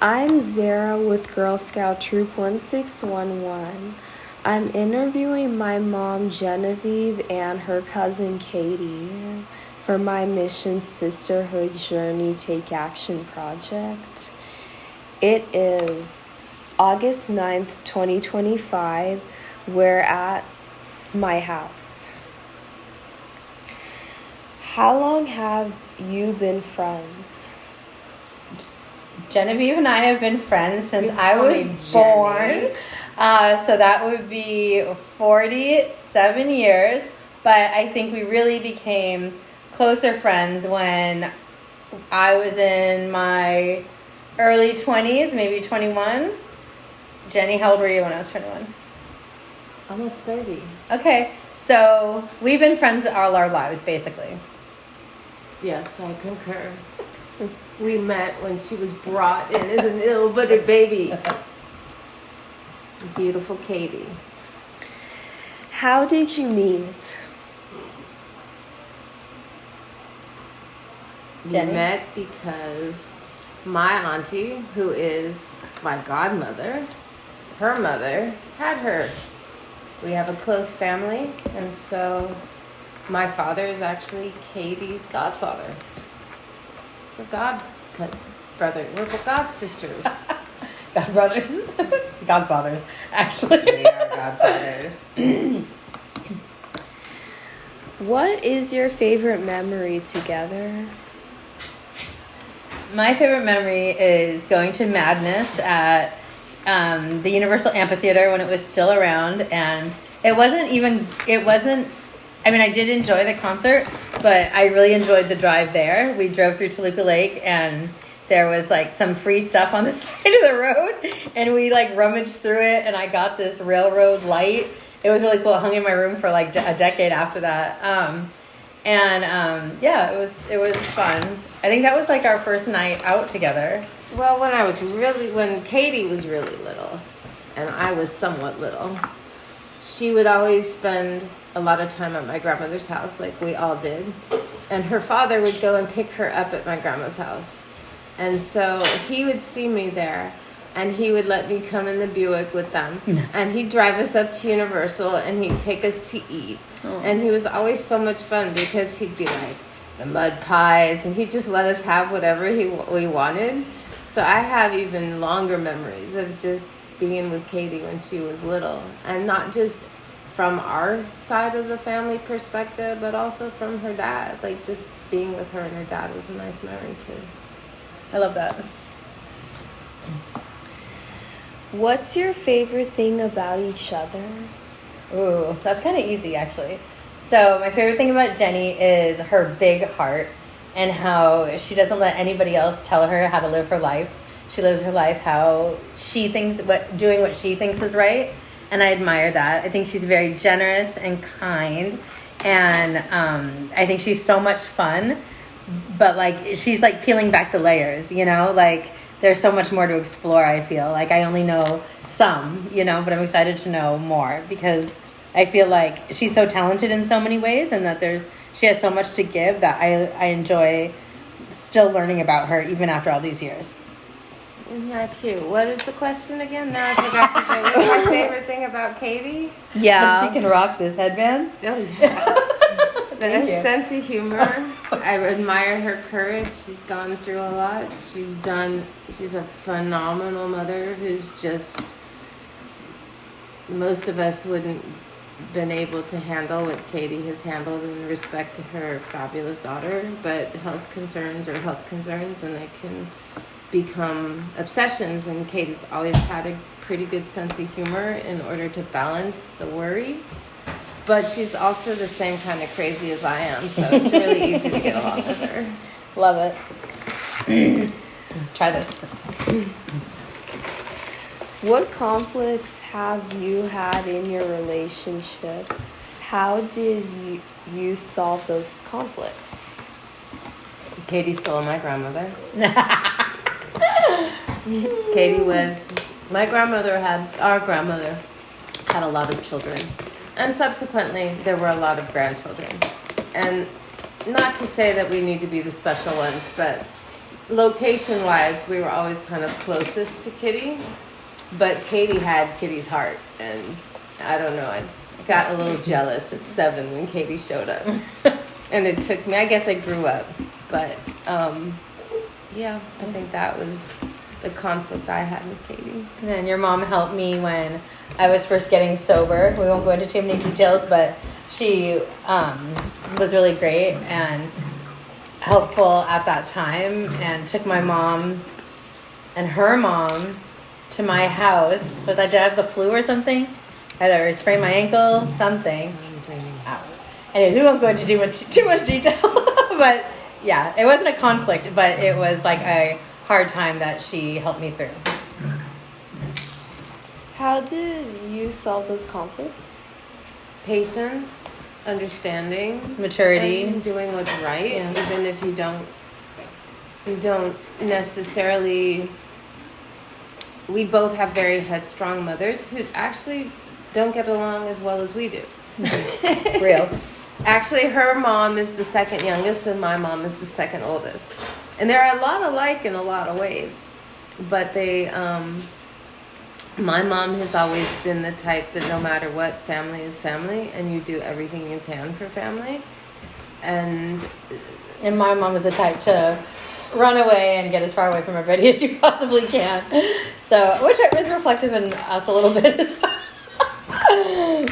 I'm Zarah with Girl Scout Troop 1611. I'm interviewing my mom Genevieve and her cousin Katie for my Mission Sisterhood Journey Take Action project. It is August 9th, 2025. We're at my house. How long have you been friends? Genevieve and I have been friends since I was born. So that would be 47 years. But I think we really became closer friends when I was in my early 20s, maybe 21. Jenny, how old were you when I was 21? Almost 30. Okay, so we've been friends all our lives, basically. Yes, I concur. We met when she was brought in as an ill-buttered baby. Beautiful Katie. How did you meet? We Jenny? met because my auntie, who is my godmother, her mother had her. We have a close family, and so my father is actually Katie's godfather. We're god sisters. Godfathers, actually. We are godfathers. What is your favorite memory together? My favorite memory is going to Madness at the Universal Amphitheater when it was still around, and I did enjoy the concert, but I really enjoyed the drive there. We drove through Toluca Lake, and there was like some free stuff on the side of the road, and we like rummaged through it, and I got this railroad light. It was really cool. It hung in my room for like a decade after that. It was fun. I think that was like our first night out together. Well, when Katie was really little, and I was somewhat little, she would always spend a lot of time at my grandmother's house, like we all did. And her father would go and pick her up at my grandma's house. And so he would see me there, and he would let me come in the Buick with them. And he'd drive us up to Universal, and he'd take us to eat. Oh. And he was always so much fun because he'd be like, the mud pies, and he'd just let us have whatever we wanted. So I have even longer memories of just being with Katie when she was little, and not just from our side of the family perspective, but also from her dad. Like just being with her and her dad was a nice memory too. I love that. What's your favorite thing about each other? Ooh, that's kind of easy actually. So my favorite thing about Jenny is her big heart and how she doesn't let anybody else tell her how to live her life. She lives her life how she thinks, doing what she thinks is right. And I admire that. I think she's very generous and kind. And I think she's so much fun. But like, she's like peeling back the layers, you know? Like, there's so much more to explore, I feel. Like, I only know some, you know? But I'm excited to know more because I feel like she's so talented in so many ways, and that she has so much to give that I enjoy still learning about her even after all these years. Isn't that cute? What is the question again? Now I forgot to say. What's my favorite thing about Katie? Yeah. She can rock this headband. Oh, yeah. The sense of humor. I admire her courage. She's gone through a lot. She's a phenomenal mother who's just, most of us wouldn't been able to handle what Katie has handled in respect to her fabulous daughter, but health concerns are health concerns, and they can become obsessions, and Katie's always had a pretty good sense of humor in order to balance the worry, but she's also the same kind of crazy as I am, so it's really easy to get along with her. Love it. Try this. What conflicts have you had in your relationship? How did you solve those conflicts? Katie stole my grandmother. Our grandmother had a lot of children. And subsequently, there were a lot of grandchildren. And not to say that we need to be the special ones, but location-wise, we were always kind of closest to Kitty, but Katie had Kitty's heart, and I don't know, I got a little jealous at 7 when Katie showed up, and it took me, I guess I grew up, but yeah, I think that was the conflict I had with Katie. And then your mom helped me when I was first getting sober. We won't go into too many details, but she was really great and helpful at that time, and took my mom and her mom to my house. Did I have the flu or something? Either sprained my ankle, something. Ow. Anyways, we won't go into too much detail. But yeah, it wasn't a conflict, but it was like a hard time that she helped me through. How did you solve those conflicts? Patience, understanding, Maturity. and doing what's right, Yeah. even if you don't necessarily. We both have very headstrong mothers who actually don't get along as well as we do. Real. Actually, her mom is the second youngest, and my mom is the second oldest, and they're a lot alike in a lot of ways. But they, my mom has always been the type that no matter what, family is family, and you do everything you can for family. And my mom is the type to run away and get as far away from everybody as you possibly can. So, which was reflective in us a little bit as well.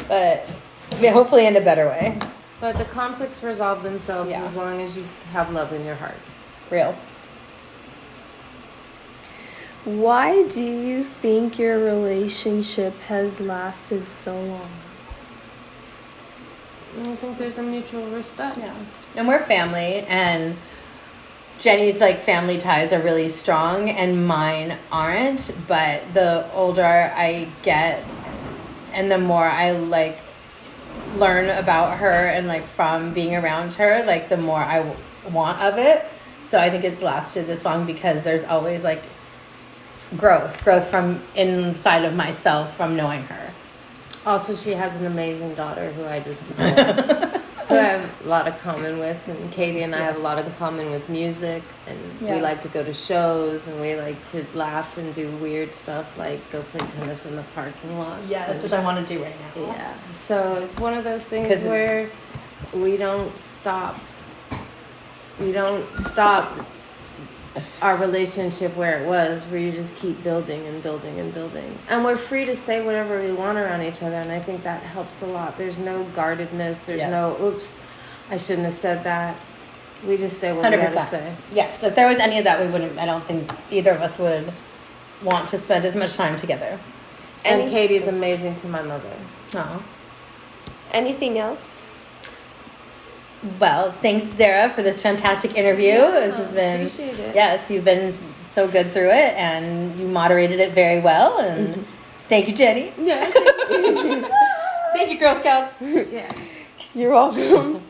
But yeah, hopefully in a better way. But the conflicts resolve themselves Yeah. as long as you have love in your heart. Real. Why do you think your relationship has lasted so long? I think there's a mutual respect. Yeah. And we're family, and Jenny's like family ties are really strong and mine aren't, but the older I get and the more I like learn about her and like from being around her, like the more I want of it. So I think it's lasted this long because there's always like growth from inside of myself from knowing her. Also, she has an amazing daughter who I just adore. Who I have a lot of common with, and Katie and I have a lot of common with music, and we like to go to shows, and we like to laugh and do weird stuff like go play tennis in the parking lots. Yes, which I want to do right now. Yeah, so it's one of those things where we don't stop our relationship where it was, where you just keep building and building and building. And we're free to say whatever we want around each other, and I think that helps a lot. There's no guardedness. There's no, oops, I shouldn't have said that. We just say what we gotta say. Yes, if there was any of that, I don't think either of us would want to spend as much time together. And Katie's amazing to my mother. Oh. Anything else? Well, thanks, Zarah, for this fantastic interview. This has been, appreciate it. Yes, you've been so good through it, and you moderated it very well. And thank you, Jenny. Yeah. Thank you, Girl Scouts. Yes. You're welcome.